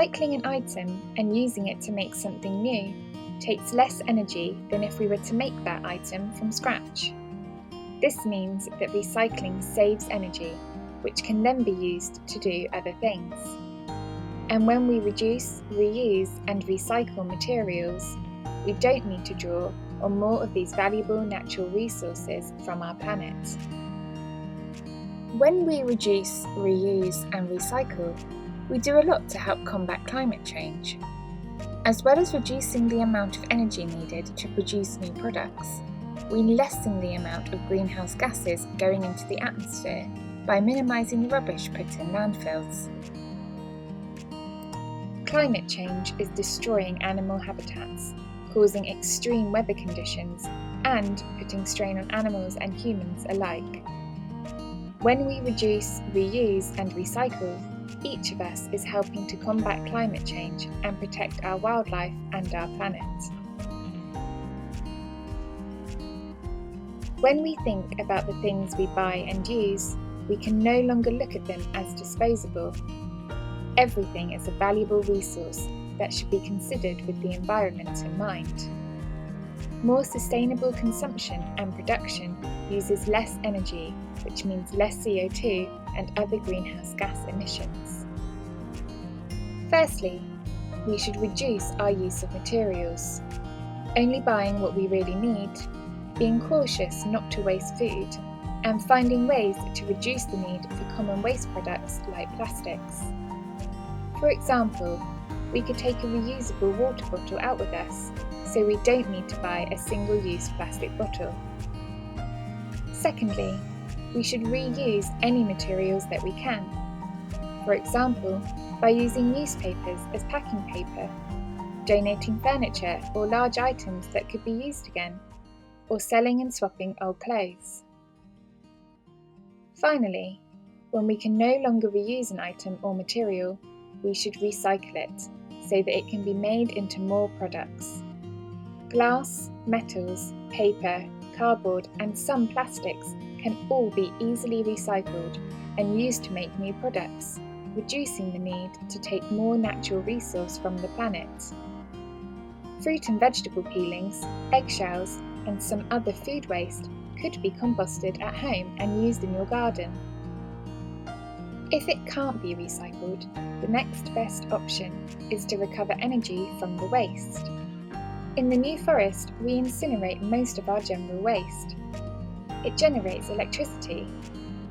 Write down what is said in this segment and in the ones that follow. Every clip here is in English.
Recycling an item and using it to make something new takes less energy than if we were to make that item from scratch. This means that recycling saves energy, which can then be used to do other things. And when we reduce, reuse and recycle materials, we don't need to draw on more of these valuable natural resources from our planet. When we reduce, reuse and recycle, we do a lot to help combat climate change. As well as reducing the amount of energy needed to produce new products, we lessen the amount of greenhouse gases going into the atmosphere by minimising the rubbish put in landfills. Climate change is destroying animal habitats, causing extreme weather conditions and putting strain on animals and humans alike. When we reduce, reuse and recycle, each of us is helping to combat climate change and protect our wildlife and our planet. When we think about the things we buy and use, we can no longer look at them as disposable. Everything is a valuable resource that should be considered with the environment in mind. More sustainable consumption and production uses less energy, which means less CO2 and other greenhouse gas emissions. Firstly, we should reduce our use of materials, only buying what we really need, being cautious not to waste food, and finding ways to reduce the need for common waste products like plastics. For example, we could take a reusable water bottle out with us, so we don't need to buy a single-use plastic bottle. Secondly, we should reuse any materials that we can. For example, by using newspapers as packing paper, donating furniture or large items that could be used again, or selling and swapping old clothes. Finally, when we can no longer reuse an item or material, we should recycle it so that it can be made into more products. Glass, metals, paper, cardboard and some plastics can all be easily recycled and used to make new products, reducing the need to take more natural resource from the planet. Fruit and vegetable peelings, eggshells and some other food waste could be composted at home and used in your garden. If it can't be recycled, the next best option is to recover energy from the waste. In the New Forest, we incinerate most of our general waste. It generates electricity,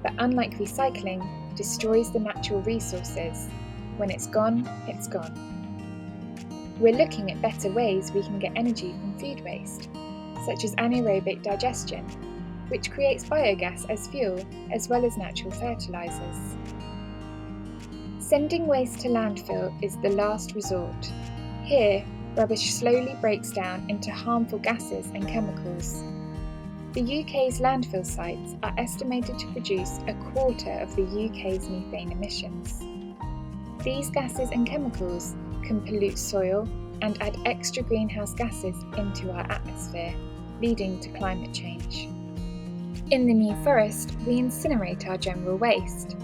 but unlike recycling, destroys the natural resources. When it's gone, it's gone. We're looking at better ways we can get energy from food waste, such as anaerobic digestion, which creates biogas as fuel as well as natural fertilisers. Sending waste to landfill is the last resort. Here, rubbish slowly breaks down into harmful gases and chemicals. The UK's landfill sites are estimated to produce a quarter of the UK's methane emissions. These gases and chemicals can pollute soil and add extra greenhouse gases into our atmosphere, leading to climate change. In the New Forest, we incinerate our general waste.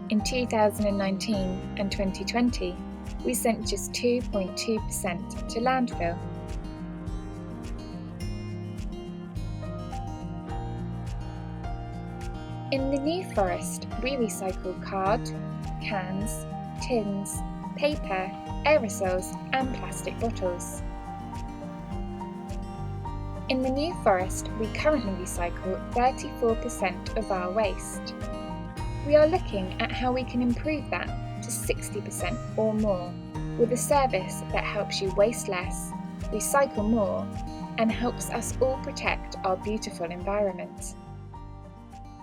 In 2019 and 2020, we sent just 2.2% to landfill. In the New Forest, we recycle card, cans, tins, paper, aerosols and plastic bottles. In the New Forest, we currently recycle 34% of our waste. We are looking at how we can improve that to 60% or more, with a service that helps you waste less, recycle more, and helps us all protect our beautiful environment.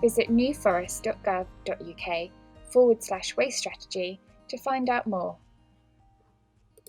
Visit newforest.gov.uk/waste strategy to find out more.